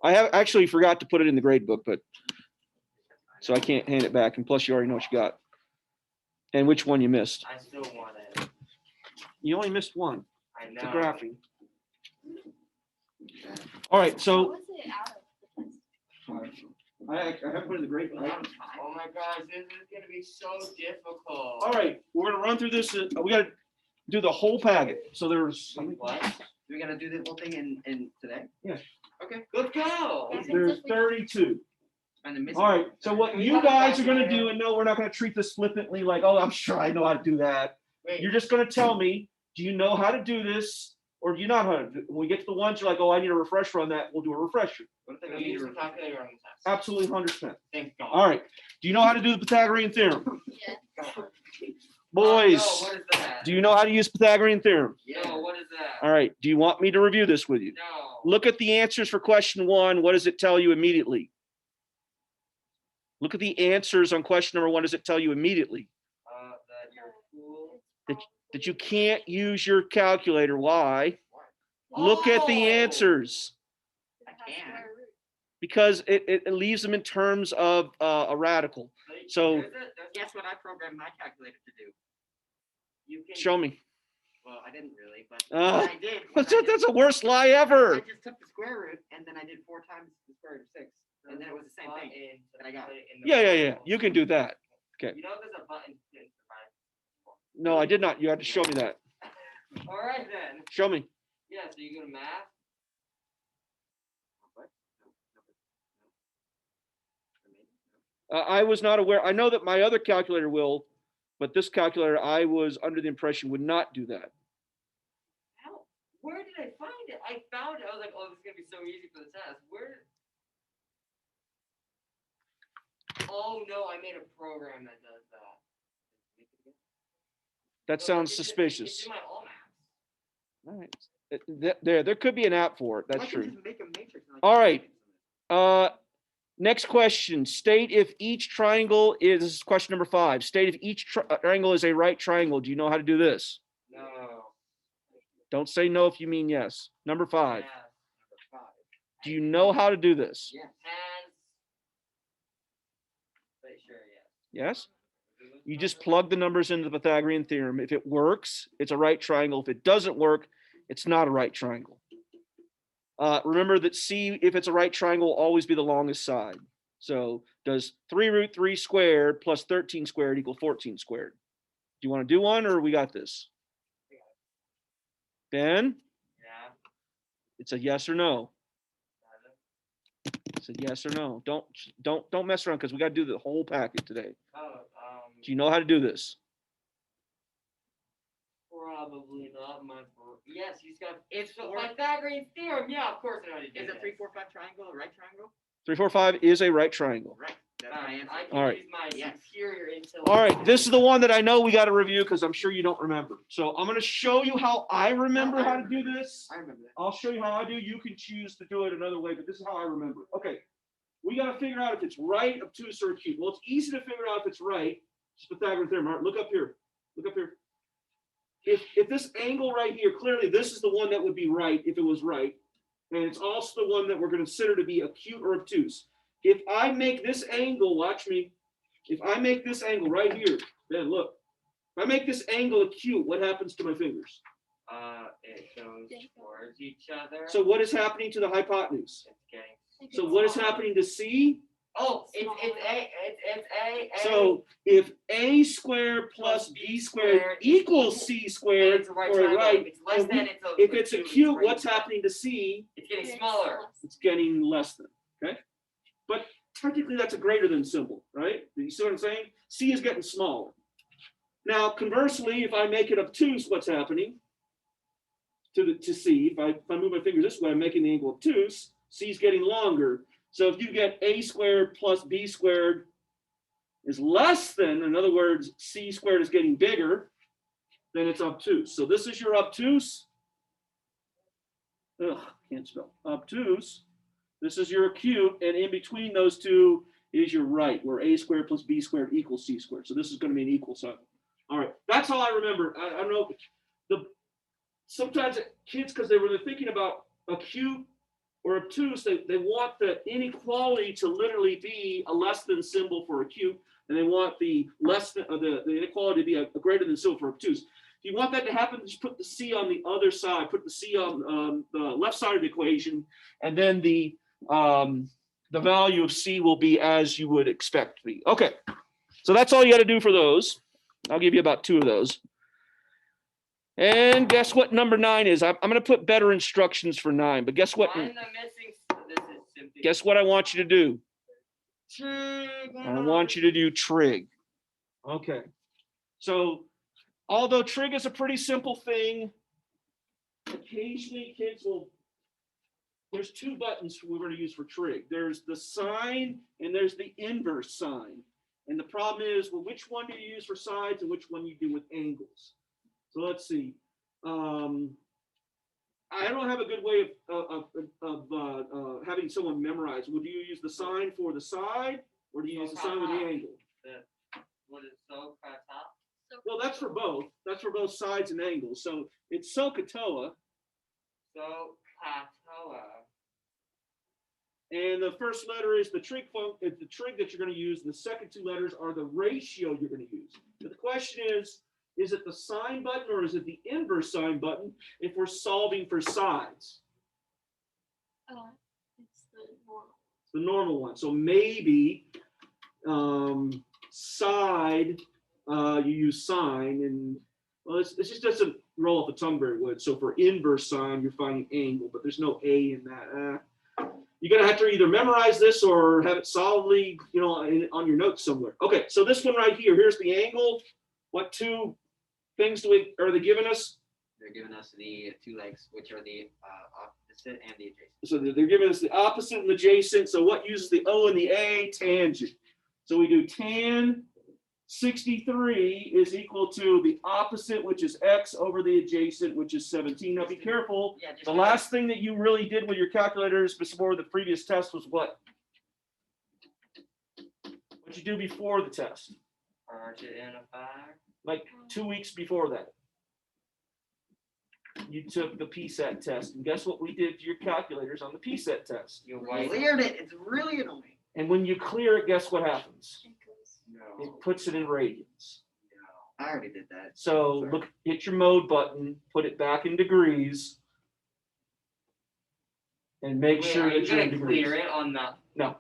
I have actually forgot to put it in the grade book, but so I can't hand it back. And plus, you already know what you got and which one you missed. I still want it. You only missed one. I know. It's a graphing. All right, so What was it out of the test? I have put in the grade book. Oh my gosh, this is gonna be so difficult. All right, we're gonna run through this. We gotta do the whole packet. So there's What? We're gonna do the whole thing in today? Yeah. Okay. Let's go. there's 32. And the missing. All right, so what you guys are gonna do, and no, we're not gonna treat this flippantly like, oh, I'm sure I know how to do that. Wait. You're just gonna tell me, do you know how to do this, or do you not know how to do it? When we get to the ones you're like, oh, I need a refresher on that, we'll do a refresher. What if Can I we need use to the calculator on the test? Absolutely 100%. Thank God. All right, do you know how to do the Pythagorean theorem? Yeah. Boys, No, what is that? do you know how to use Pythagorean theorem? No, what is that? All right, do you want me to review this with you? No. Look at the answers for question 1. What does it tell you immediately? Look at the answers on question number 1. Does it tell you immediately? That you're cool. That you can't use your calculator. Why? Look at the answers. I can. Because it leaves them in terms of a radical. So Guess what I programmed my calculator to do? You can. show me. Well, I didn't really, but Uh, what I did. was That's I the worst lie just, ever. I just took the square root and then I did 4 times the square root of 6, and then it was the same thing. that I got. Yeah. You can do that. You know there's a button to survive. No, I did not. You had to show me that. All right then. Show me. Yeah, so you go to math. What? I was not aware. I know that my other calculator will, but this calculator, I was under the impression would not do that. How? Where did I find it? I found it. I was like, oh, this is gonna be so easy for the test. Where? Oh no, I made a program that does that. That No, sounds it's in- suspicious. It's in my all maps. All right. There could be an app for it. That's I can true. just make a matrix. and I All can right. do it. Next question. State if each triangle is, this is question number 5. State if each triangle is a right triangle. Do you know how to do this? No. Don't say no if you mean yes. Number 5. Yeah. Number 5. Do you know how to do this? Yeah. Hands. Wait, sure, yeah. Yes? You just plug the numbers into the Pythagorean theorem. If it works, it's a right triangle. If it doesn't work, it's not a right triangle. Remember that C, if it's a right triangle, will always be the longest side. So does 3 root 3 squared plus 13 squared equal 14 squared? Do you want to do one, or we got this? Ben, Yeah. it's a yes or no. It's a yes or no. Don't mess around because we got to do the whole packet today. Oh, Do you know how to do this? probably not my. Yes, he's got. It's the Pythagorean theorem. Yeah, of course I know how to do Is a this. 3, 4, 5 triangle a right triangle? 3, 4, 5 is a right triangle. Right. That's my answer. I can All right. use my Yes. superior intelligence. All right, this is the one that I know we got to review because I'm sure you don't remember. So I'm going to show you how I remember how to do this. I remember that. I'll show you how I do. You can choose to do it another way, but this is how I remember. Okay, we got to figure out if it's right, obtuse, or acute. Well, it's easy to figure out if it's right. It's Pythagorean theorem. All right, look up here. Look up here. If this angle right here, clearly this is the one that would be right if it was right. And it's also the one that we're going to consider to be acute or obtuse. If I make this angle, watch me. If I make this angle right here, then look. If I make this angle acute, what happens to my fingers? It goes towards each other. So what is happening to the hypotenuse? It's getting. So what is happening to C? Oh, it's A. So if A squared plus B squared equals C squared, It's a right or triangle. right, It's less and than. It's a. if it's acute, acute, right what's there. happening to C? It's getting smaller. It's getting less than, okay? But technically that's a greater than symbol, right? You see what I'm saying? C is getting smaller. Now, conversely, if I make it obtuse, what's happening to C? If I move my fingers this way, I'm making the angle obtuse. C is getting longer. So if you get A squared plus B squared is less than, in other words, C squared is getting bigger, then it's obtuse. So this is your obtuse. Ugh, can't spell. Obtuse. This is your acute, and in between those two is your right, where A squared plus B squared equals C squared. So this is going to be an equal sign. All right, that's all I remember. I don't know. Sometimes kids, because they were thinking about acute or obtuse, they want the inequality to literally be a less than symbol for acute, and they want the less than the inequality to be a greater than symbol for obtuse. If you want that to happen, just put the C on the other side, put the C on the left side of the equation, and then the value of C will be as you would expect to be. Okay, so that's all you got to do for those. I'll give you about 2 of those. And guess what number 9 is? I'm going to put better instructions for 9, but guess what? Why am I missing? This is simply. Guess what I want you to do? Trig. I want you to do trig. Okay. So although trig is a pretty simple thing, occasionally kids will, there's 2 buttons we're going to use for trig. There's the sine and there's the inverse sine. And the problem is, well, which one do you use for sides and which one you do with angles? So let's see. I don't have a good way of having someone memorize. Would you use the sine for the side, or do you use the sine with the angle? What is so top? Well, that's for both. That's for both sides and angles. So it's SOHCAHTOA. SOHCAHTOA. And the first letter is the trig that you're going to use. And the second 2 letters are the ratio you're going to use. But the question is it the sine button or is it the inverse sine button if we're solving for sides? It's the normal. It's the normal one. So maybe side, you use sine, and well, it just doesn't roll off the tongue very good. So for inverse sine, you're finding angle, but there's no A in that. You're gonna have to either memorize this or have it solidly, on your notes somewhere. Okay, so this one right here, here's the angle. What 2 things are they giving us? They're giving us the 2 legs, which are the opposite and the adjacent. So they're giving us the opposite and adjacent. So what uses the O and the A? Tangent. So we do tan 63 is equal to the opposite, which is X, over the adjacent, which is 17. Now be careful. Yeah, just The last thing that you really did with your calculators before the previous test was what? What'd you do before the test? Arch it in a 5. Like 2 weeks before that. You took the PSAT test. And guess what we did to your calculators on the PSAT test? You Cleared it. It's really annoying. And when you clear it, guess what happens? It goes. No. It puts it in radians. I already did that. So look, hit your mode button, put it back in degrees, and make Wait, sure are that you you're in gonna degrees. clear it on the? No.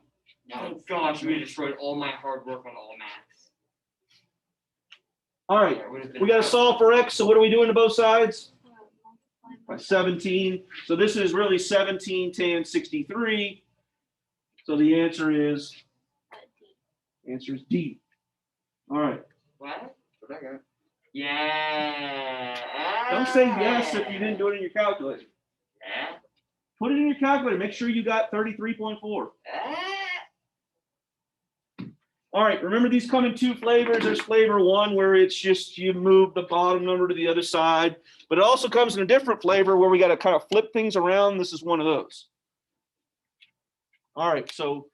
Oh gosh, we destroyed all my hard work on all maths. All right, Yeah, it would've been we got to solve for X. So what are we doing to both sides? Multiply By by 17. So this is really 17 tan 63. So the answer is D. All right. What? What I got. Yeah. Don't say yes if you didn't do it in your calculator. Yeah. Put it in your calculator. Make sure you got 33.4. All right, remember these come in 2 flavors. There's flavor 1 where it's just you move the bottom number to the other side, but it also comes in a different flavor where we got to kind of flip things around. This is one of those. All right, so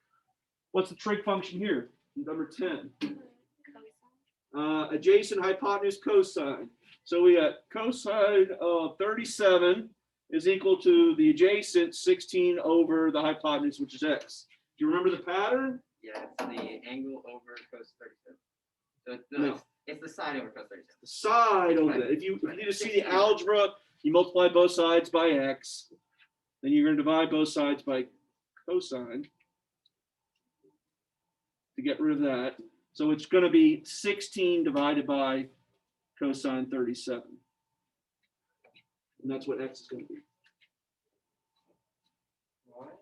what's the trig function here? Number 10. Adjacent, hypotenuse, cosine. So we got cosine of 37 is equal to the adjacent 16 over the hypotenuse, which is X. Do you remember the pattern? Yeah, it's the angle over cos 37. So No. it's the side over cos 37. The side over that. If you need to see the algebra, you multiply both sides by X. Then you're going to divide both sides by cosine to get rid of that. So it's going to be 16 divided by cosine 37. And that's what X is going to be. What?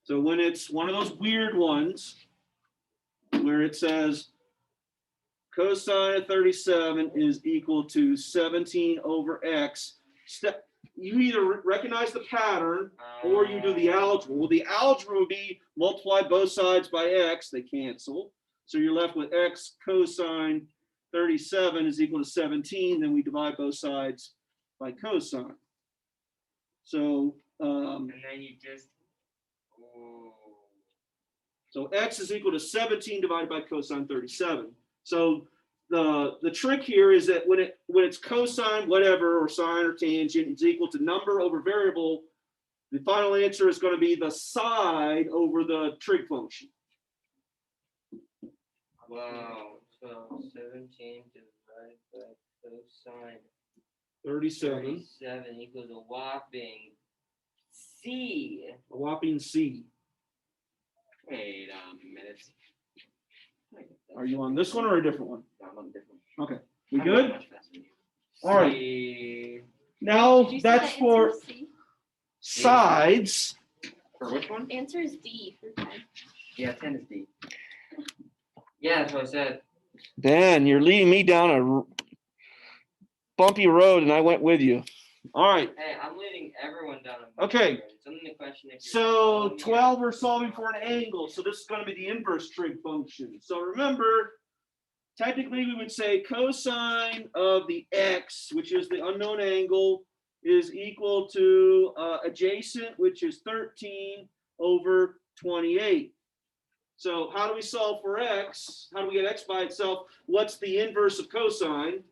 So when it's one of those weird ones where it says cosine of 37 is equal to 17 over X, you either recognize the pattern or you do the algebra. Well, the algebra would be multiply both sides by X, they cancel. So you're left with X cosine 37 is equal to 17, then we divide both sides by cosine. So, And then you just. Oh. so X is equal to 17 divided by cosine 37. So the trick here is that when it's cosine whatever or sine or tangent, it's equal to number over variable The final answer is going to be the side over the trig function. Wow, so 17 divided by cosine 37. 37 equals a whopping C. A whopping C. Wait a minute. Are you on this one or a different one? No, I'm on a different. Okay. We I'm good? much faster than you. All right. C. Now Did you say that's the for answer is C? sides. For which one? Answer is D for 10. Yeah, 10 is D. Yeah, that's what I said. Dan, you're leading me down a bumpy road, and I went with you. All right. Hey, I'm leading everyone down a Okay. road. It's only the question if you're So following me 12, or- we're solving for an angle. So this is going to be the inverse trig function. So remember, technically we would say cosine of the x, which is the unknown angle, is equal to adjacent, which is 13 over 28. So how do we solve for x? How do we get x by itself? What's the inverse of cosine?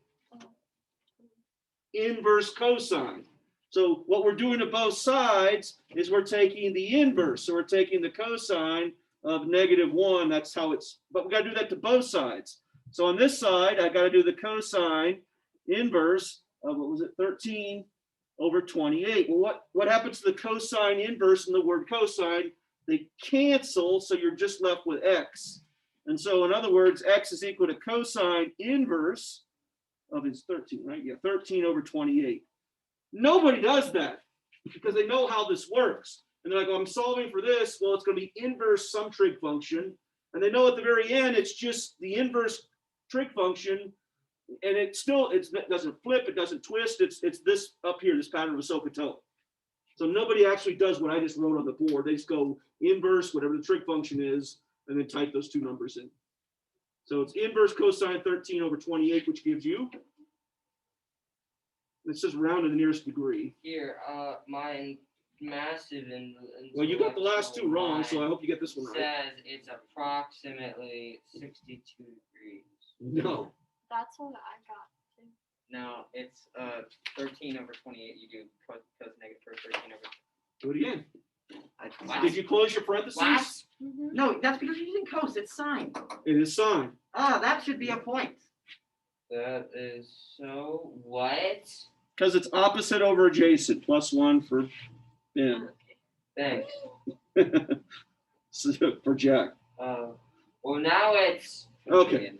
Inverse cosine. So what we're doing to both sides is we're taking the inverse. So we're taking the cosine of -1. That's how it's, but we got to do that to both sides. So on this side, I got to do the cosine inverse of, what was it, 13 over 28. Well, what happens to the cosine inverse in the word cosine? They cancel, so you're just left with x. And so in other words, x is equal to cosine inverse of, it's 13, right? Yeah, 13 over 28. Nobody does that because they know how this works. And they're like, well, I'm solving for this. Well, it's going to be inverse some trig function. And they know at the very end, it's just the inverse trig function. And it doesn't flip, it doesn't twist. It's this up here, this pattern of SOHCAHTOA. So nobody actually does what I just wrote on the board. They just go inverse, whatever the trig function is, and then type those two numbers in. So it's inverse cosine 13 over 28, which gives you, it's just round to the nearest degree. Here, mine massive and Well, you got the last two wrong, so I hope you get this one right. says it's approximately 62 degrees. No. That's what I got too. No, it's 13 over 28. You do cos negative for 13 over. Do it again. What? Did you close your parentheses? What? Mhm. No, that's because you're using cos. It's sine. It is sine. Ah, that should be a point. That is so what? Because it's opposite over adjacent, +1 for Ben. Thanks. So, for Jack. Well now it's Okay.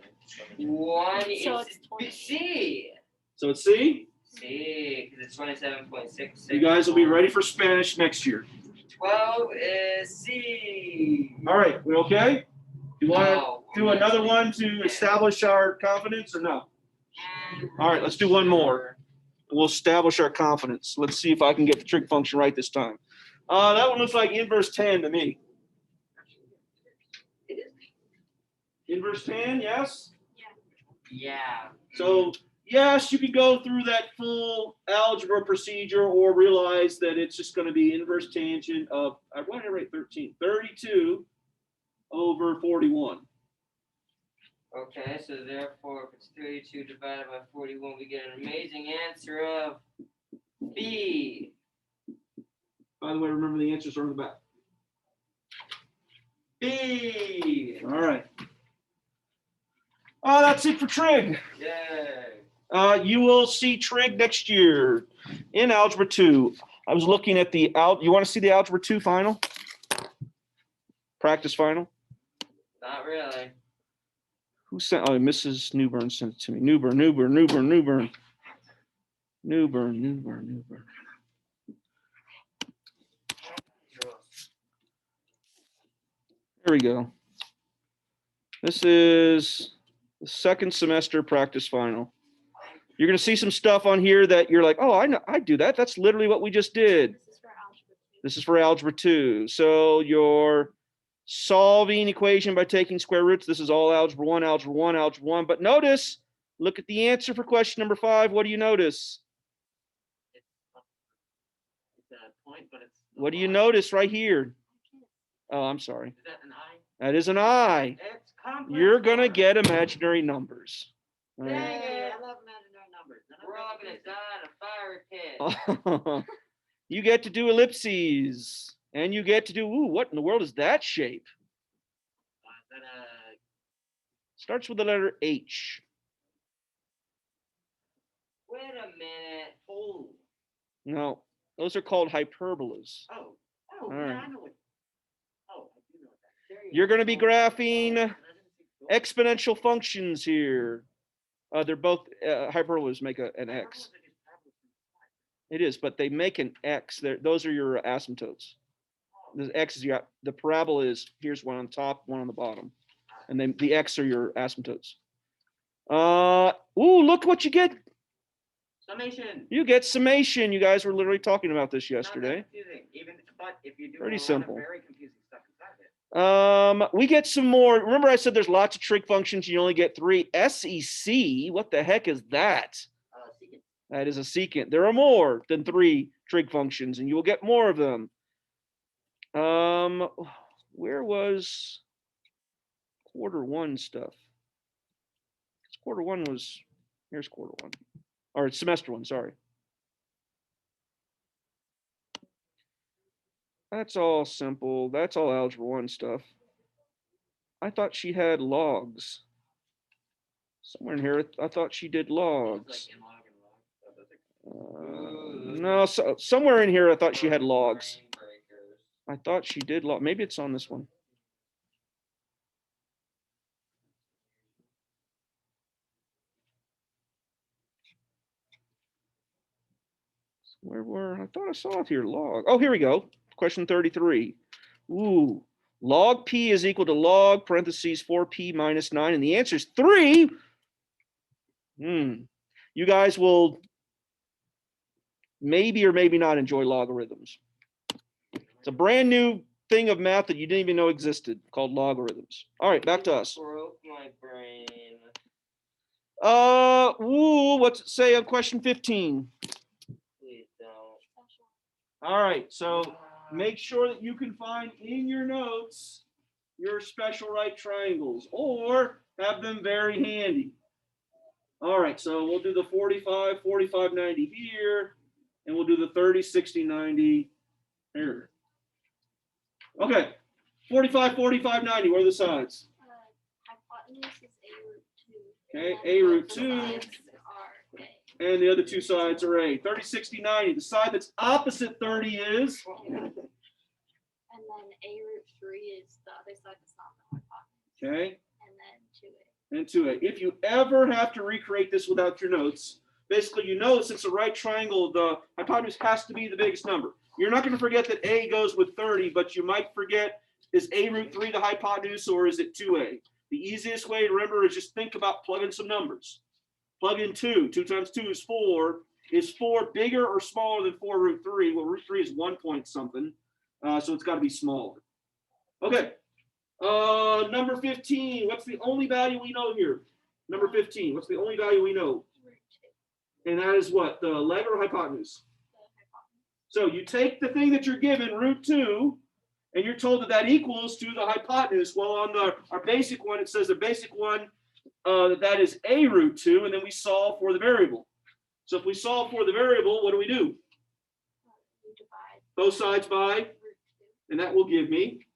one. So it's it's 20. C. So it's C. C, because it's 27.66. You guys will be ready for Spanish next year. 12 is C. All right, we okay? You want to No, do another one to establish our confidence or no? All right, let's do one more. We'll establish our confidence. Let's see if I can get the trig function right this time. That one looks like inverse tan to me. It is. Inverse tan, yes? Yeah. So yes, you can go through that full algebra procedure or realize that it's just going to be inverse tangent of, why did I write 13? 32 over 41. Okay, so therefore, if it's 32 divided by 41, we get an amazing answer of B. By the way, remember the answers are on the back. B. All right. That's it for trig. Yay. You will see trig next year in Algebra 2. I was looking at the, you want to see the Algebra 2 final? Practice final? Not really. Who sent, oh, Mrs. Newburn sent it to me. Newburn. There we go. This is the second semester practice final. You're going to see some stuff on here that you're like, oh, I know, I do that. That's literally what we just did. This is for algebra 2. This is for Algebra 2. So you're solving equation by taking square roots. This is all Algebra 1. But notice, look at the answer for question number 5. What do you notice? It's a point, but it's. What do you notice right here? Oh, I'm sorry. Is that an I? That is an I. It's complex. You're going to get imaginary numbers. All Dang right. it, I love imaginary numbers. We're all gonna die in a fire pit. You get to do ellipses. And you get to do, ooh, what in the world is that shape? That, Starts with the letter H. wait a minute. Oh. No, those are called hyperbolas. Oh, All yeah, right. I know it. Oh, I do know that. There you You're going to be go. graphing exponential functions here. They're both hyperbolas make an x. It is, but they make an x. Those are your asymptotes. The x is your, the parabola is, here's one on the top, one on the bottom. And then the x are your asymptotes. Ooh, look what you get. Summation. You get summation. You guys were literally talking about this Not that yesterday. confusing, even, but if you do Pretty a lot simple. of very confusing stuff inside of it. We get some more. Remember I said there's lots of trig functions. You only get 3. SEC, what the heck is that? Secant. That is a secant. There are more than 3 trig functions, and you will get more of them. Where was quarter 1 stuff? Quarter 1 was, here's quarter 1, or semester 1, sorry. That's all simple. That's all algebra 1 stuff. I thought she had logs. Somewhere in here, I thought she did logs. No, somewhere in here, I thought she had logs. I thought she did log. Maybe it's on this one. I thought I saw it here. Log. Oh, here we go. Question 33. Ooh, log p is equal to log parentheses 4p minus 9, and the answer is 3. You guys will maybe or maybe not enjoy logarithms. It's a brand new thing of math that you didn't even know existed called logarithms. All right, back to us. Broke my brain. What's it say on question 15? Please don't. All right, so make sure that you can find in your notes your special right triangles or have them very handy. All right, so we'll do the 45, 45, 90 here, and we'll do the 30, 60, 90 here. Okay, 45, 45, 90, where are the sides? Hypotenuse is A root 2. Okay, and A root the 2. sides are A. And the other 2 sides are A. 30, 60, 90. The side that's opposite 30 is? And then A root 3 is the other side that's not the hypotenuse. Okay. And then 2A. And 2A. If you ever have to recreate this without your notes, basically you know since it's a right triangle, the hypotenuse has to be the biggest number. You're not going to forget that A goes with 30, but you might forget, is A root 3 the hypotenuse or is it 2A? The easiest way to remember is just think about plugging some numbers. Plug in 2. 2 times 2 is 4. Is 4 bigger or smaller than 4 root 3? Well, root 3 is 1 point something, so it's got to be smaller. Okay. Number 15. What's the only value we know here? Number 15. What's the only value we know? Root 2. And that is what? The leg or hypotenuse? The hypotenuse. So you take the thing that you're given, root 2, and you're told that that equals to the hypotenuse. Well, on our basic one, it says the basic one, that is A root 2, and then we solve for the variable. So if we solve for the variable, what do? You divide Both sides by, root 2. and that will give me.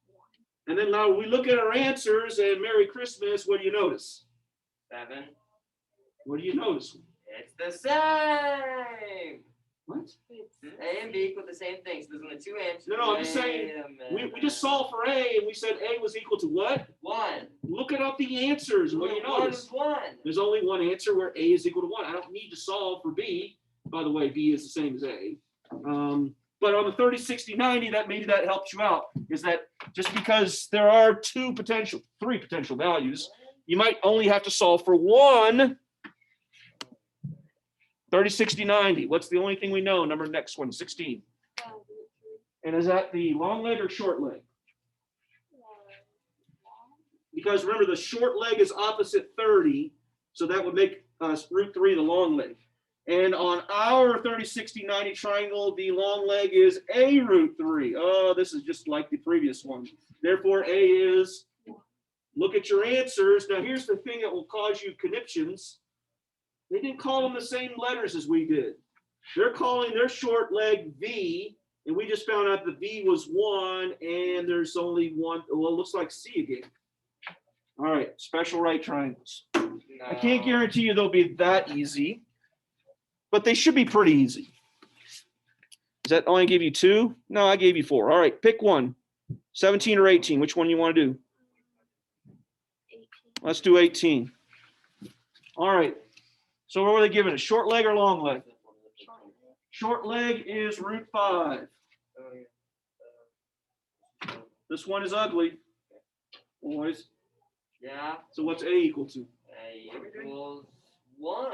1. And then now we look at our answers, and Merry Christmas, what do you notice? 7. What do you notice? It's the same. What? It's A and B equal the same thing. So there's only 2 answers. No, I'm just saying, we just solved for A, and we said A was equal to what? 1. Look at up the answers. What do you notice? 1. There's only one answer where A is equal to 1. I don't need to solve for B. By the way, B is the same as A. But on the 30, 60, 90, maybe that helps you out. Is that just because there are 3 potential values, you might only have to solve for one. 30, 60, 90. What's the only thing we know? Next one, 16. root 3. And is that the long leg or short leg? Long. Because remember, the short leg is opposite 30, so that would make root 3 the long leg. And on our 30, 60, 90 triangle, the long leg is A root 3. Oh, this is just like the previous one. Therefore, A is, look at your answers. Now, here's the thing that will cause you conniptions. They didn't call them the same letters as we did. They're calling their short leg V, And we just found out the B was 1 and there's only one. Well, it looks like C again. All right, special right triangles. I can't guarantee you they'll be that easy, but they should be pretty easy. Is that only gave you 2? No, I gave you 4. All right, pick one. 17 or 18. Which one you want to do? 18. Let's do 18. All right. So what were they giving us? Short leg or long leg? Short leg is root 5. This one is ugly, boys. Yeah. So what's A equal to? A equals 1.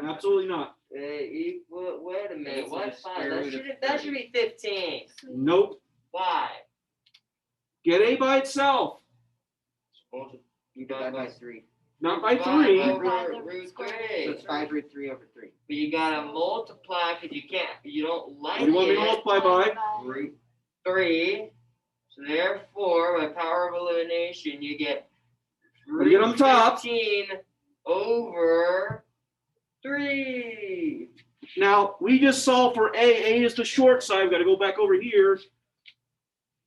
Absolutely not. A equal. Wait a minute. It's What's the 5? square That root of should 30. be 15. Nope. Why? Get A by itself, You divide by 3. not by Divide 3. over Divide the root square 3. So it's 5 root 3 over 3. But you gotta multiply because you don't like What do you want me to it. multiply by? Root 3. So therefore, by power of elimination, you get Gotta get on top. 15 over 3. Now, we just solved for A. A is the short side. We've got to go back over here.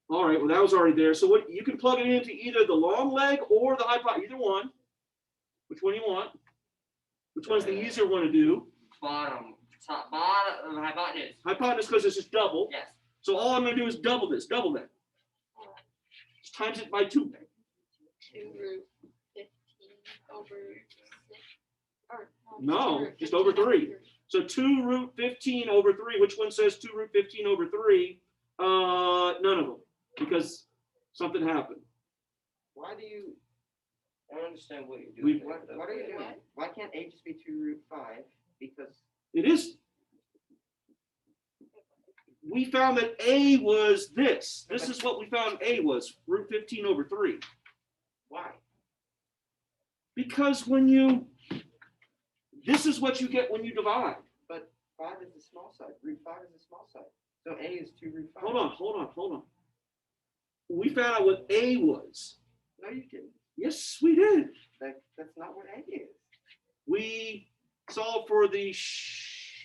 All right, well, that was already there. So what you can plug it into either the long leg or the hypotenuse, either one. Which one you want? Which one's the easier one to do? Bottom, top, bottom, hypotenuse. Hypotenuse, because it's just double. Yes. So all I'm going to do is double this, double that. Just times it by 2. 2 root 15 over 6. Or, No, 2 root just 15 over 3. So 2 root 15 over 3. Which one says 2 root 15 over 3? None of them, because something happened. Why do you? I don't understand what you're We- doing. What are you doing? Why can't A just be 2 root 5? Because It is. We found that A was this. This is what we found A was, root 15 over 3. why? Because this is what you get when you divide. 5 is the small side. Root 5 is the small side. So A is 2 root 5. Hold on. We found out what A was. No, you didn't. Yes, we did. That's not what A is. We solved for the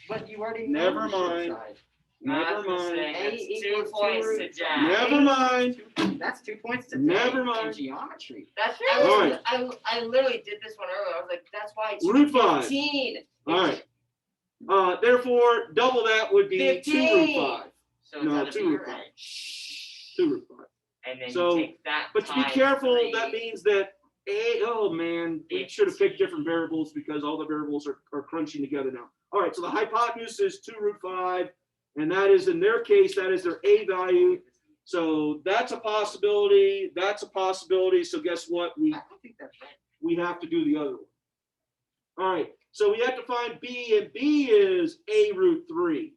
But you already Never know the short mind. side. Never mind. A It's 2 equals 2 points to root Jack. Never mind. That's 2 points to Never A mind. in geometry. That's All right. I literally did this one earlier. I was like, that's why it's Root 5. 15. All right. Therefore, double that would be 2 root 15. 5. So it's No, gonna 2 be root 5. 2 root 5. And then So, you take that. But to be times careful, 3. that means that oh man, we should have picked different variables because all the variables are crunching together now. All right, so the hypotenuse is 2 root 5, and that is, in their case, that is their A value. So that's a possibility. That's a possibility. So guess what? I don't think that's right. We have to do the other one. All right, so we have to find B, and B is A root 3.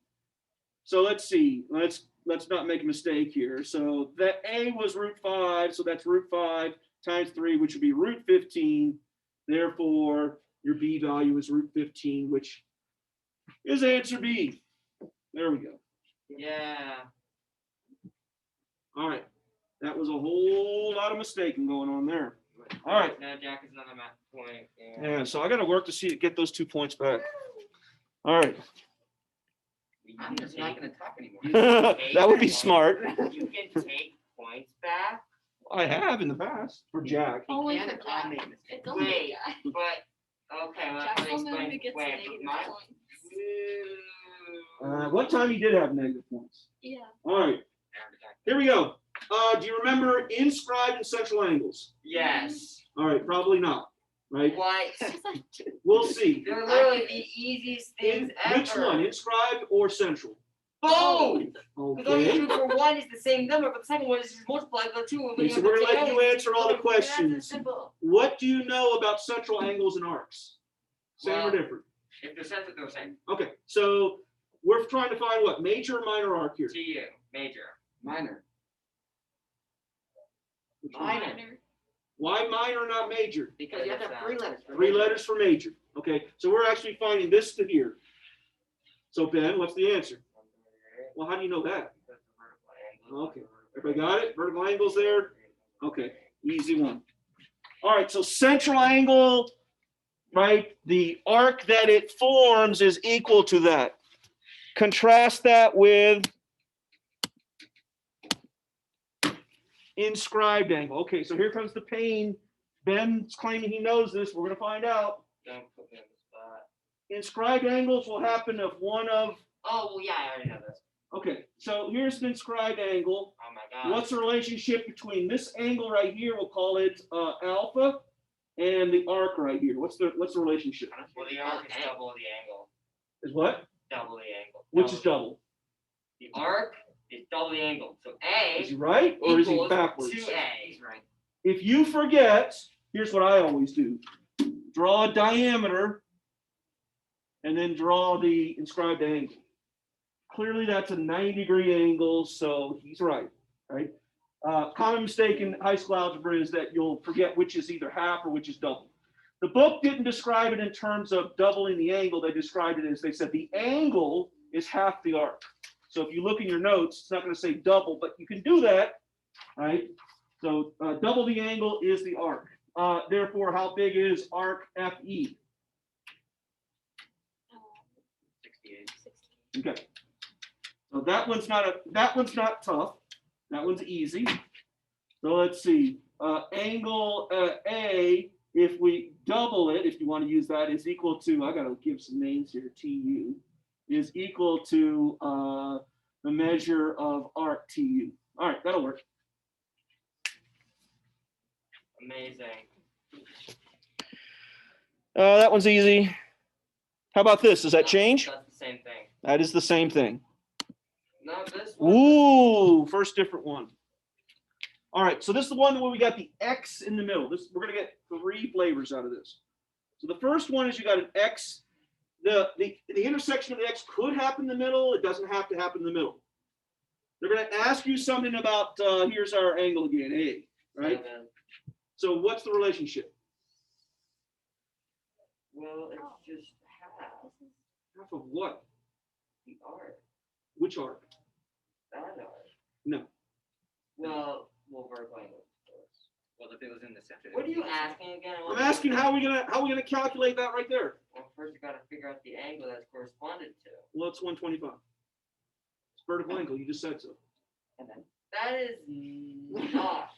So let's see. Let's not make a mistake here. So that A was root 5, so that's root 5 times 3, which would be root 15. Therefore, your B value is root 15, which is answer B. There we go. Yeah. All right. That was a whole lot of mistaking going on there. All right. Now Jack is another math point. Yeah, so I got to work to get those 2 points back. All right. I'm just not going to talk anymore. That would be smart. You can take points back. I have in the past for Jack. Only And for if I Jack. made mistakes. It's only Wait, Jack. but okay, let Jack's me the only one who explain. gets Wait, negative my points. One time he did have negative points. Yeah. All right, here we go. Do you remember inscribed and central angles? Yes. All right, probably not, right? What? It's just like, We'll see. They're literally the easiest things ever. Which one, inscribed or central? Both. Because only Okay. 2 for 1 is the same number, but the second one is just multiplied by 2. Okay, so we're gonna let you answer all the questions. That's simple. What do you know about central angles and arcs? Same or Well- different? If they're centered, they're the same. Okay, so we're trying to find what, major or minor arc here? To you, major. Minor. Which one? Minor. minor. Why minor, not major? Because you have to have 3 letters. for 3 major. letters for major. Okay, so we're actually finding this to here. So Ben, what's the answer? Well, how do you know that? Okay, everybody got it? Vertical angles there? Okay, easy one. All right, so central angle, right? The arc that it forms is equal to that. Contrast that with inscribed angle. Okay, so here comes the pain. Ben's claiming he knows this. We're going to find out. Don't put me on the spot. Inscribed angles will happen if one of, Oh, well, yeah, I already know this. okay, so here's an inscribed angle. Oh my god. What's the relationship between this angle right here? We'll call it alpha, and the arc right here. What's the relationship? Well, the arc is double the angle. Is what? Double the angle. Which is double? The arc is double the angle. So A Is he right or is he equals backwards? 2A. He's right. If you forget, here's what I always do. Draw a diameter and then draw the inscribed angle. Clearly that's a 90-degree angle, so he's right, right? Common mistake in high school algebra is that you'll forget which is either half or which is double. The book didn't describe it in terms of doubling the angle. They described it as, they said the angle is half the arc. So if you look in your notes, it's not going to say double, but you can do that, right? So double the angle is the arc. Therefore, how big is arc FE? 68. 60. Okay. So that one's not tough. That one's easy. So let's see. Angle A, if we double it, if you want to use that, is equal to, I got to give some names here, TU, is equal to the measure of arc TU. All right, that'll work. Amazing. That one's easy. How about this? Does that change? That's the same thing. That is the same thing. No, this one. Ooh, first different one. All right, so this is the one where we got the X in the middle. We're gonna get 3 flavors out of this. So the first one is you got an X. The intersection of the X could happen in the middle. It doesn't have to happen in the middle. They're gonna ask you something about, here's our angle again, A, right? 7. So what's the relationship? Well, it's just half Half of what? the arc. Which arc? That arc. No. Well, vertical angle, of course. Well, if it was in the center. What are you asking again? I'm asking how are we gonna calculate that right there? Well, first you gotta figure out the angle that's corresponded to. Well, it's 125. It's vertical angle. You just said so. And then That is not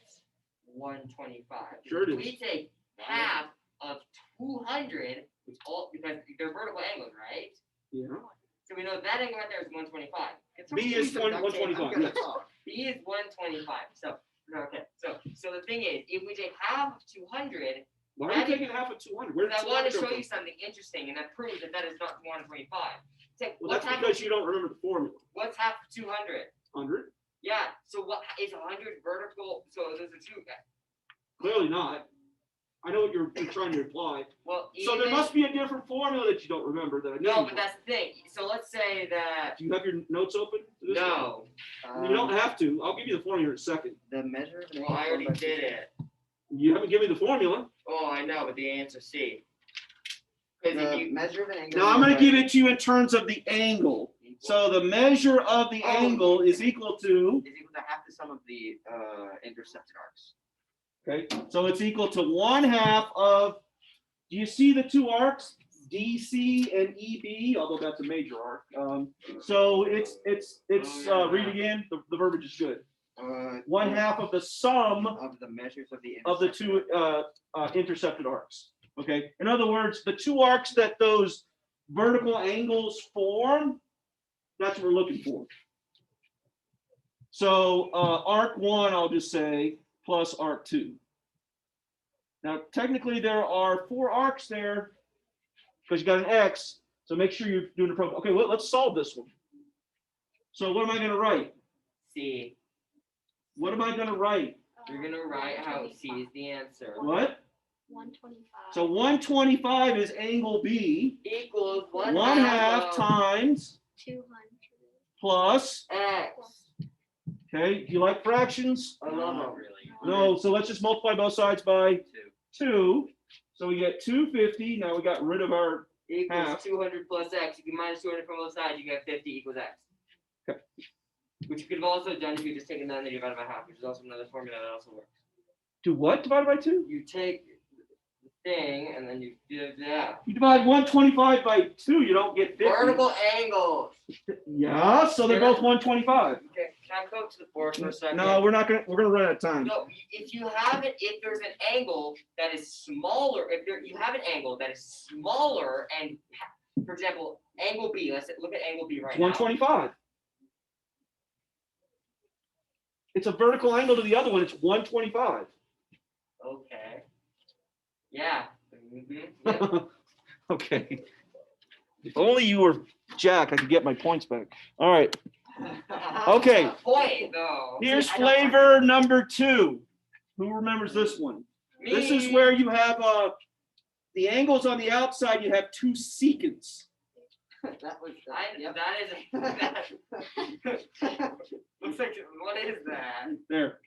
125. Sure it If is. we take half of 200, which all because they're vertical angles, right? Yeah. So we know that angle right there is 125. B is 125. Yes. B is 125. So okay. So the thing is, if we take half of 200, Why are you taking half of 200? Where did I want to 200 show come you from? something interesting, and that proves that is not 125. Say, Well, what's that's half because of, you don't remember the formula. what's half of 200? 100? Yeah. So what is 100 vertical? So those are two. Clearly not. I know what you're trying to imply. Well, So there even- must be a different formula that you don't remember that I know. No, you but don't. that's the thing. So let's say that Do you have your notes open? to this no. one? You don't have to. I'll give you the formula in a second. the measure of an Well, I already did it. You haven't given me the formula. Oh, I know, but the answer C. Because if The you measure of an angle. Now I'm going to give it to you in terms of the angle. So the measure of the Oh. angle is equal to, is equal to half the sum of the intercepted arcs. okay, so it's equal to 1/2 of, do you see the two arcs? DC and EB, although that's a major arc. So it's read again, the verbiage is good. 1/2 of the sum of the measures of the of the two intercepted arcs. Okay. In other words, the two arcs that those vertical angles form, that's what we're looking for. So arc 1, I'll just say, plus arc 2. Now, technically, there are 4 arcs there because you got an X. So make sure you're doing the program. Okay, well, let's solve this one. So what am I going to write? C, What am I going to write? you're gonna write how C is the answer. What? 125. So 125 is angle B. Equals 1/2 1/2 of times 200. plus, X. okay, do you like fractions? I love Not them. really. No, so let's just multiply both sides by Two. 2. So we get 250. Now we got rid of our, Equals Half. 200 plus X. You can minus 200 from both sides. You get 50 equals X. Okay. Which you could have also done if you just taken 9 and divided by half, which is also another formula that also works. do what divided by 2? You take the thing and then you do that. You divide 125 by 2, you don't get 50. Vertical angles. Yeah, so they're both 125. Okay. Can I go to the board for a second? No, we're gonna run out of time. No, if you have it, if there's an angle that is smaller, you have an angle that is smaller and, for example, angle B, let's look at angle B right now. 125. It's a vertical angle to the other one. It's 125. Okay. Yeah. Yeah. Okay. If only you were Jack, I could get my points back. All right. Okay. Point though. Here's flavor number 2. Who remembers this one? This is where you have the angles on the outside. You have 2 secants. That was, That is. Looks like. What is that? There.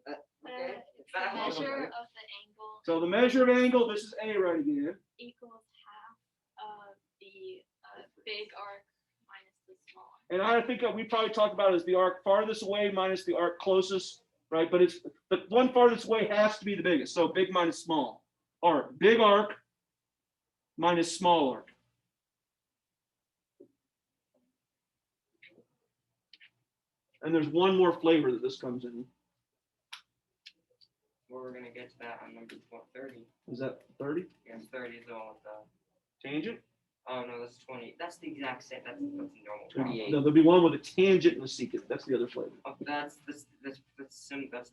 Okay. The measure of the angle So the measure of angle. This is A right again. equals half of the big arc minus the small arc. And I think that we probably talked about it as the arc farthest away minus the arc closest, right? But it's the one farthest away has to be the biggest. So big minus small arc. Big arc minus small arc. And there's one more flavor that this comes in. Well, we're gonna get to that on number 30. Is that 30? Yes, 30 is the one with the. Tangent? Oh no, that's 20. That's the exact same. That's normal. 28. No, there'll be one with a tangent and a secant. That's the other flavor. Oh, that's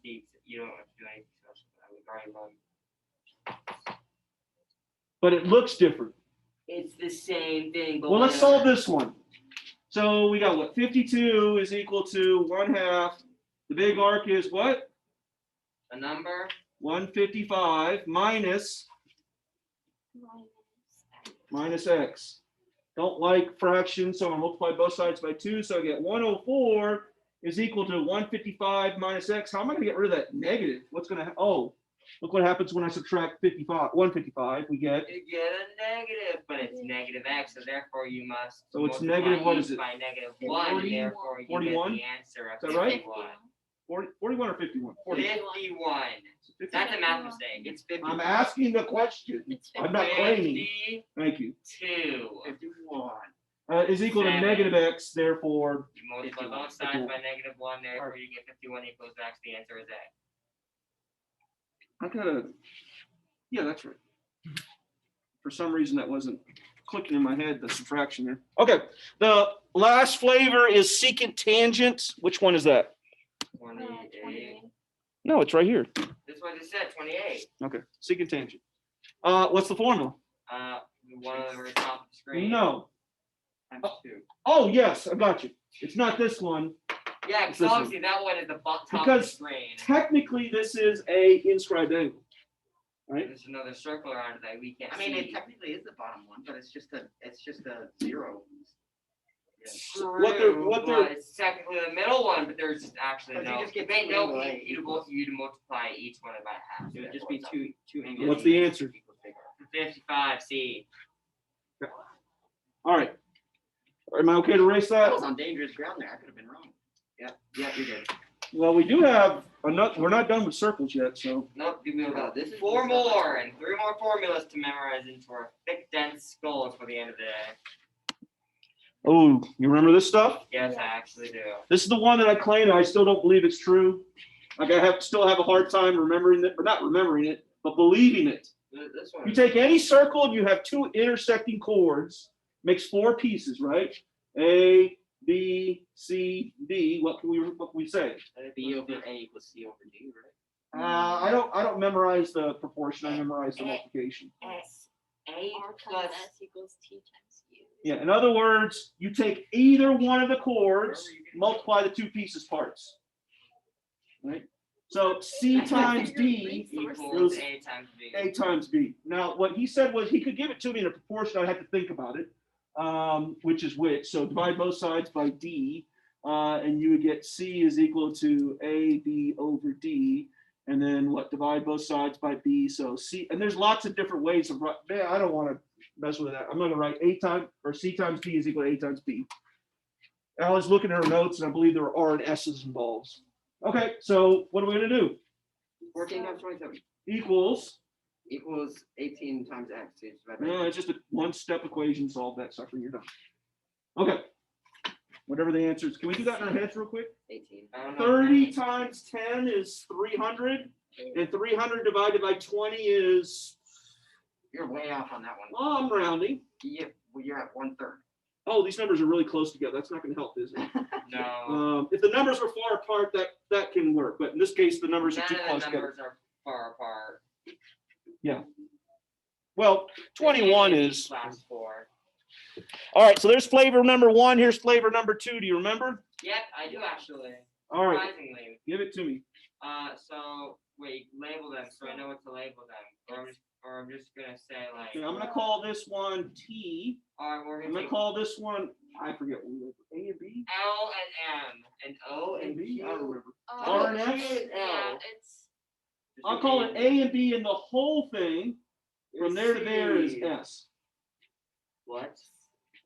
deep. You don't have to do anything special. I would already run. But it looks different. It's the same thing. But Well, let's solve this one. So we got what? 52 is equal to 1/2. The big arc is what? A number. 155 minus x. Don't like fractions, so I'm gonna multiply both sides by 2. So I get 104 is equal to 155 minus x. How am I gonna get rid of that negative? What's gonna look what happens when I subtract 155. We get. You get a negative, but it's negative x, so therefore you must. So it's multiply negative, what each is it? By -1, 41. therefore you 41? get the answer of Is that right? 51. 41 or 51? 51. That's a math mistake. It's 51. I'm asking the question. It's I'm not claiming. 52 Thank you. 51. Is equal to 7. negative x, therefore. You multiply both sides by -1, therefore you get 51 equals x. The answer is A. Yeah, that's right. For some reason that wasn't clicking in my head, the subtraction there. Okay, the last flavor is secant tangent. Which one is that? 28. No, it's right here. This one just said 28. Okay, secant tangent. What's the formula? The one at the very top of the screen. No. Times 2. Oh, yes, I got you. It's not this one. Yeah, It's because this one. obviously that one is the top of the Because screen. technically this is a inscribed angle, right? There's another circle around it that we can't I mean, it see. technically is the bottom one, but it's just a 0. True, what they're- but it's technically the middle one, but there's just actually But you no. just get Wait, two no, angle A you'd multiply each one by half. It would just be two angles. What's the answer? 55 C. All right. Am I okay to erase That that? was on dangerous ground there. I could have been wrong. Yeah, you're good. Well, we do have we're not done with circles yet, so. Nope, we will go. This is 4 the stuff more and 3 more formulas to memorize into our thick, dense skulls for the end of the day. Oh, you remember this stuff? Yes, I actually do. This is the one that I claim I still don't believe it's true. Like I still have a hard time remembering it, or not remembering it, but believing it. This one. You take any circle and you have 2 intersecting chords, makes 4 pieces, right? A, B, C, D. What can we say? B over A equals C over D, right? I don't memorize the proportion. I memorize the multiplication. S A R plus times S equals T times U. Yeah. In other words, you take either one of the chords, multiply the 2 pieces parts. Right. So C times D equals A times B. A times B. Now, what he said was he could give it to me in a proportion. I had to think about it, which is which. So divide both sides by D, and you would get C is equal to AB over D. And then what? Divide both sides by B. So C, and there's lots of different ways of writing. Man, I don't want to mess with that. I'm going to write A times or C times D is equal to A times B. I was looking at her notes, and I believe there were R and S's involved. Okay, so what are we going to do? 14 times 27 Equals. equals 18 times x. So it's divided by No, it's just a 1-step equation. Solve that sucker. You're done. Okay. whatever the answer is. Can we do that in our heads real quick? 18. I don't know. 30 times 10 is 300, and 300 divided by 20 is, You're way off on that one. well, I'm rounding. Well, you're at 1/3. Oh, these numbers are really close together. That's not going to help, is it? No. If the numbers were far apart, that can work. But in this case, the numbers are None too of close the together. numbers are far apart. Well, 21 is. Class 4. All right, so there's flavor number 1. Here's flavor number 2. Do you remember? Yep, I do actually. All right, Surprisingly. give it to me. So wait, label them so I know what to label them. Or I'm just gonna say like. Okay, I'm going to call this one T. Alright, we're I'm gonna going take to call this one, I forget what we labeled. A and B? L and M and O A and and B? Q. I don't remember. Oh, R and Q S? is yeah, L. it's I'll call it A and B, and the whole thing from there to there is C. S. What?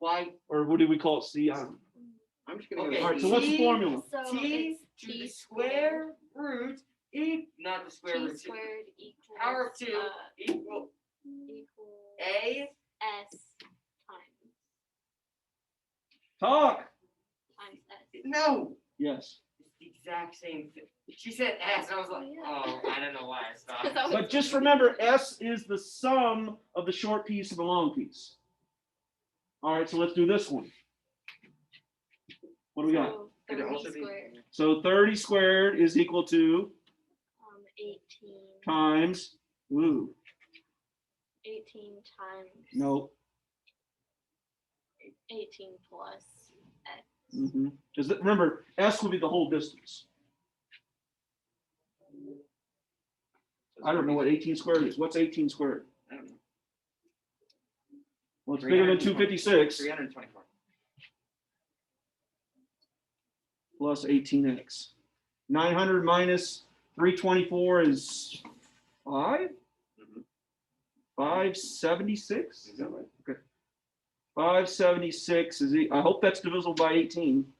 Why? Or what do we call it? C? I don't know. I'm just gonna Okay. All right, so what's the T- formula? so T it's to the T square root not the square T root. squared equals Power of 2 equal equals A. S Talk. times S. No. Yes. It's the exact same thing. She said S. I was like, oh, I don't know why I stopped. That was- But just remember, S is the sum of the short piece and the long piece. All right, so let's do this one. What do we got? So Could it 30 also be- squared, So 30 squared is equal to 18. times, 18 times. no. 18 plus X. Because remember, S will be the whole distance. I don't know what 18 squared is. What's 18 squared? I don't know. Well, it's bigger than 256 324. plus 18x. 900 minus 324 is 5? Mhm. 576? Is that right? Okay. 576 is, I hope that's divisible by 18.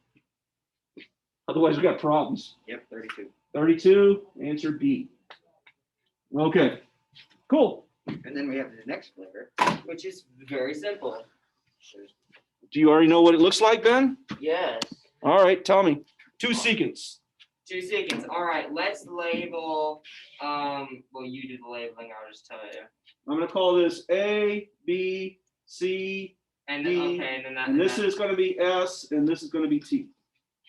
Otherwise, we got problems. Yep, 32. 32, answer B. Okay, cool. And then we have the next flavor. Which is very simple. Do you already know what it looks like, Ben? Yes. All right, tell me. 2 seconds. 2 seconds. All right, let's label. Well, you do the labeling. I'll just tell you. I'm going to call this A, B, C, And then D, okay, and then that. and this that- is going to be S, and this is going to be T.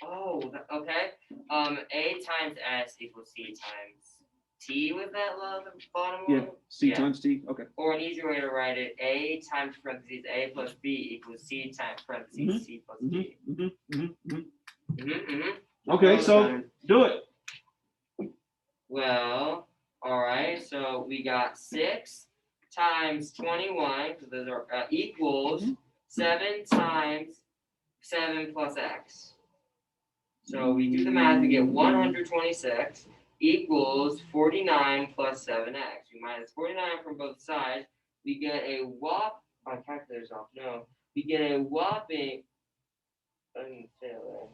Oh, okay. A times S equals C times T with that bottom Yeah, one. C Yeah. times T. Okay. Or an easier way to write it: A times parentheses A plus B equals C times parentheses C plus D. Okay, so do it. Well, all right. So we got 6 times 21 because those are equals 7 times 7 plus X. So we do the math. We get 126 equals 49 plus 7X. We minus 49 from both sides. We get a my calculator's off. No, we get a whopping. I didn't say it right.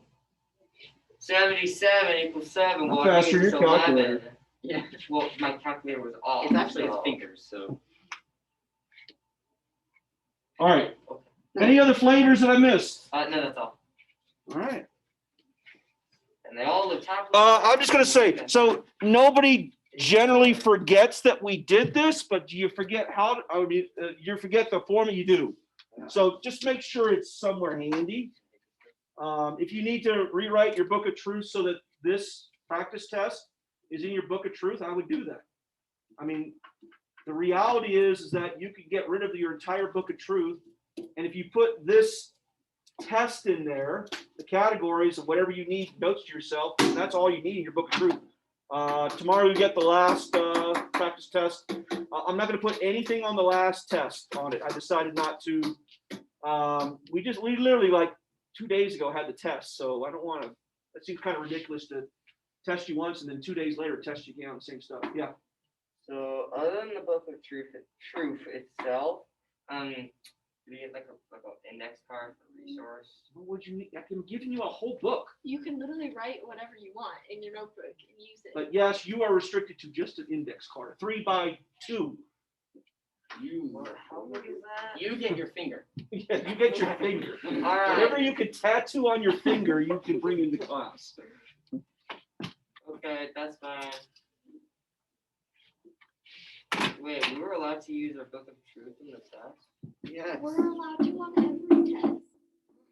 77 equals 7. Well, I think Faster it's your 11. calculator. Yeah. Well, my calculator was off. It's actually his so- fingers, so. All right. Any other flavors that I missed? No, that's all. All right. And they all look top. I'm just going to say, so nobody generally forgets that we did this, but you forget how, you forget the format you do. So just make sure it's somewhere handy. If you need to rewrite your book of truth so that this practice test is in your book of truth, I would do that. I mean, the reality is that you could get rid of your entire book of truth. And if you put this test in there, the categories of whatever you need notes to yourself, that's all you need in your book of truth. Tomorrow you get the last practice test. I'm not going to put anything on the last test on it. I decided not to. We literally like 2 days ago had the test, so I don't want to. That seems kind of ridiculous to test you once and then 2 days later test you again on the same stuff. Yeah. So other than the book of truth itself, do you get like an index card for resource? What would you need? I'm giving you a whole book. You can literally write whatever you want in your notebook and use it. But yes, you are restricted to just an index card, 3 by 2. How big is that? You get your finger. Yeah, you get your finger. All right. Whatever you can tattoo on your finger, you can bring into class. Okay, that's fine. Wait, we were allowed to use our book of truth in the test? Yes. We're allowed to on every test.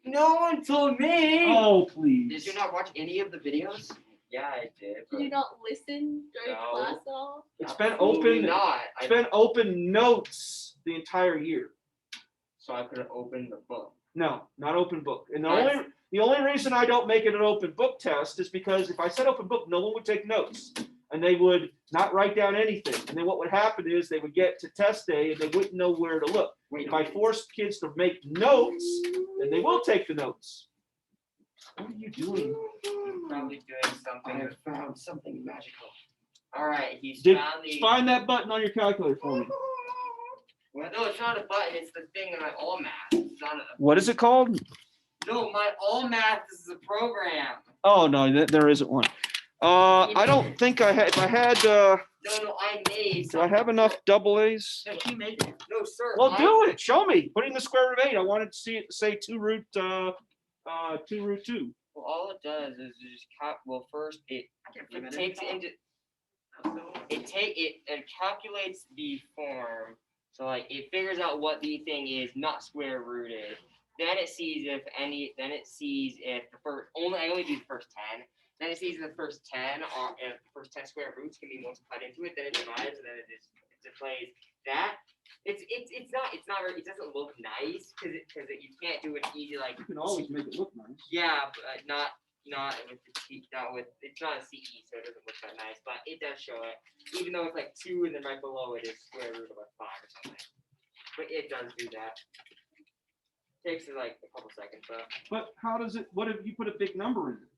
No one told me. Oh, please. Did you not watch any of the videos? Yeah, I did. Did you not listen during No. class at all? It's been Absolutely open. not. It's been open notes the entire year. So I could have opened the book. No, not open book. And That's- the only reason I don't make it an open book test is because if I said open book, no one would take notes. And they would not write down anything. And then what would happen is they would get to test day and they wouldn't know where to look. Wait, If I force kids to make notes, then they will take the notes. What are you doing? Probably doing I something. have found something magical. All right, he's Did- found the. Find that button on your calculator for me. No, it's not a button. It's the thing in my all math. It's not a. What is it called? No, my all math is a program. Oh, no, there isn't one. I don't think I had, if I had, No, I made. do I have enough double A's? No, he made it. No, sir. Well, do it. Show me. Put in the square root of 8. I wanted to see it say 2 root 2. Well, all it does is just well, first it I can't believe I it didn't takes into it calculates the form. So like it figures out what the thing is, not square rooted. Then it sees if any. Then it sees if the first I only do the first 10. Then it sees if the first 10 or if the first 10 square roots can be multiplied into it. Then it divides and then it displays that. It's not very, it doesn't look nice because you can't do it easy like. You can always make it look nice. Yeah, but not with the not with it's not a CE, so it doesn't look that nice, but it does show it. Even though it's like 2 and then right below it is square root of like 5 or something. But it does do that. Takes it like a couple seconds though. But how does it, what if you put a big number in it?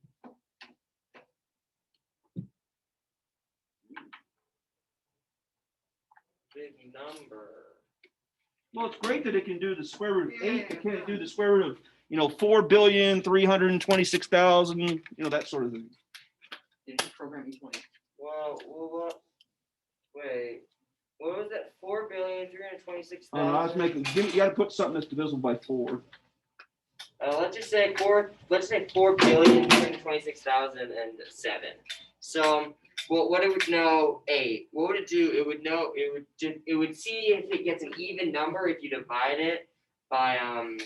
Big number. Well, it's great that it can do the square root of 8. It can't do the square root of, 4,326,000, that sort of thing. Did you program each one? Well, what? Wait. What was that? 4,326,000. I was making, you gotta put something that's divisible by 4. Let's just say 4,326,007. So, well, what it would know, what would it do? It would know, it would see if it gets an even number if you divide it by I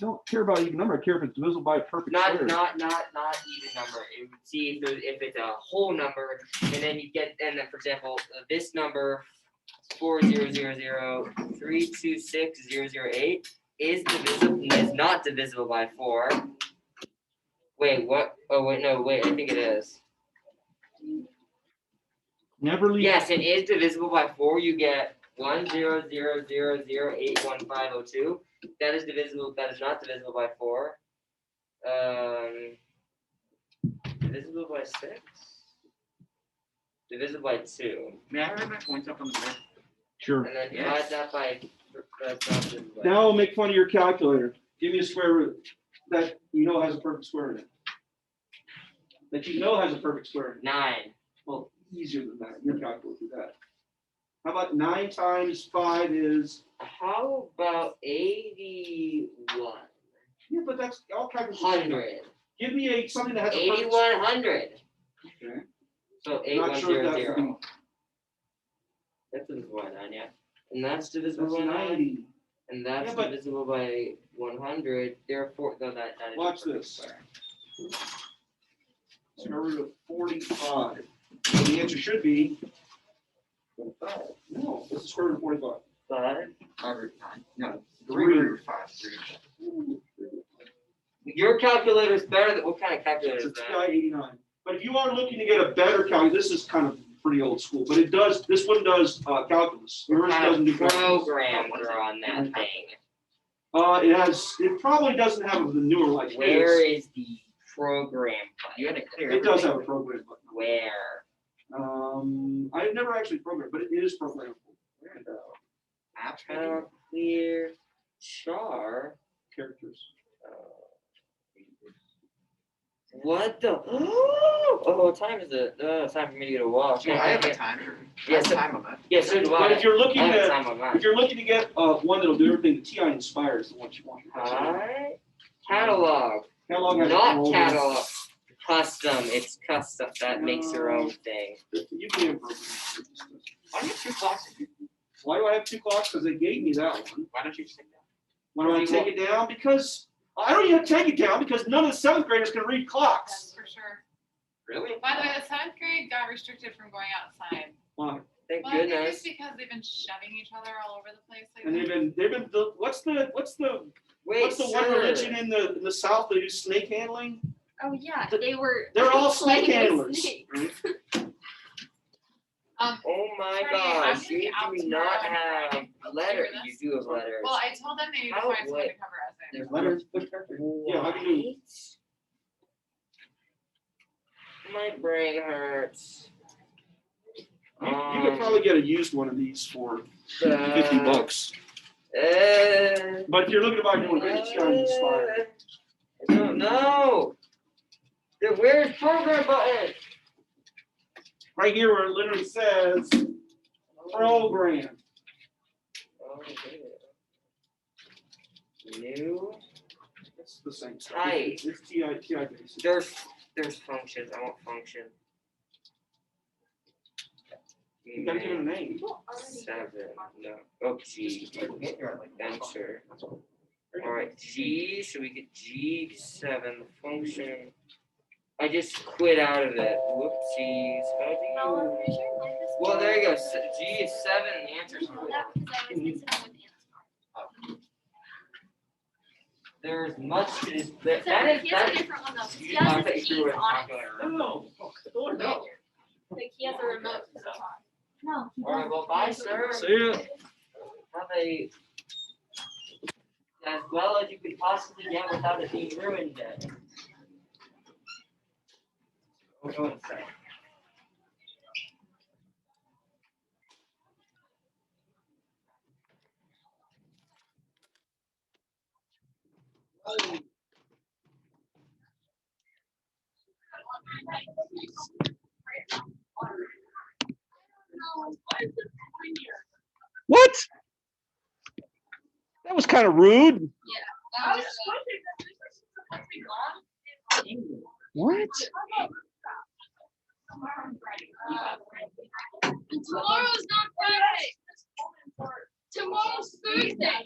don't care about even number. I care if it's divisible by a perfect not square. even number. It would see if it's a whole number, and then you get, and then for example, this number 4,000,326,008 is not divisible by 4. Wait, what? Oh wait, no, wait. I think it is. Never leave. Yes, it is divisible by 4. You get 1,000,008,1502. That is divisible. That is not divisible by 4. Divisible by 6. Divisible by 2. May I write my points up on the board? Sure. And then divide that by. That's not divisible by Now I'll make fun of your calculator. Give me a square root that has a perfect square in it. That has a perfect square in it. 9. Well, easier than that. Your calculator will do that. How about 9 times 5 is? How about 81? Yeah, but that's all calculations. 100. Give me something that has a perfect. 8100. Okay. So Not sure if 8100. that would be. That's divisible by 9, yeah. And that's divisible That's by 9. 90. And that's Yeah, but- divisible by 100. Therefore, no, that is. Watch a perfect this. square. Square root of 45. So the answer should be. 45. No, this is square root of 45. 5. Root 9. No. 3. Root 5. Your calculator is better than what kind of calculator It's a is that? TI 89. But if you are looking to get a better calculator, this is kind of pretty old school, but it does. This one does calculus. What Yours kind doesn't do of calculus. programs are on that thing? It probably doesn't have the newer like Where this. is the program You had button? to clear It does have a everything. program button. Where? I've never actually programmed, but it is programmable. Where though? Apps menu. Clear char. Characters. What the? Oh, what time is it? It's time for me to get a walk. Yeah, I have a time. I have so- time on that. Yeah, so do I. But if you're looking I have a to, time on mine. if you're looking to get one that'll do everything the TI Inspire is the one you want. Alright. Catalog. Catalog has Not all those- catalog. Custom. It's custom. That makes your own thing. You can. Why do you have 2 clocks? Why do I have 2 clocks? Because they gave me that one. Why don't you just take that? Why do I take it down? Because I don't even take it down because none of the 7th graders can read That's clocks. for sure. Really? By the way, the 7th grade got restricted from going outside. Why? Thank Well, I think goodness. it's because they've been shoving each other all over the place. And they've been what's the Wait, one sir. religion in the South that do snake handling? Oh yeah, they were. They're all snake playing with handlers. snakes. Oh my Freddie, I'm gosh, gonna be you out do tomorrow not and have Friday. letters. Hear You this? do have letters. Well, I told them they need to How find someone would- to cover us in. There's letters. Yeah, I can do. What? My brain hurts. You could probably get a used one of these for $50. But if you're looking to buy new one, get a TI Inspire. I don't know. Dude, where's program button? Right here where it literally says program. Oh, new. It's the same stuff. Right. It's TI basic. There's functions. I want function. You gotta give it a name. People already 7. No. Oh, G. Enter. Alright, G. So we get G7 function. I just quit out of it. Whoopsies. How No, do I'm you? pretty sure life is. Well, there you go. G is 7. The answer's I know 4. that because I was mixing it with Anna's. There's much to this. So That he has a is. different one though. 'Cause You He has thought that his you were keys on it. calculator. No. Lord, no. Like he has a remote to the top. No. he Alright, well, doesn't. bye, He has a sir. remote. See ya. Have a as well as you could possibly get without it being ruined. Then. What do you want to say? What? That was kind of rude. What? Tomorrow's not Friday. Tomorrow's Thursday.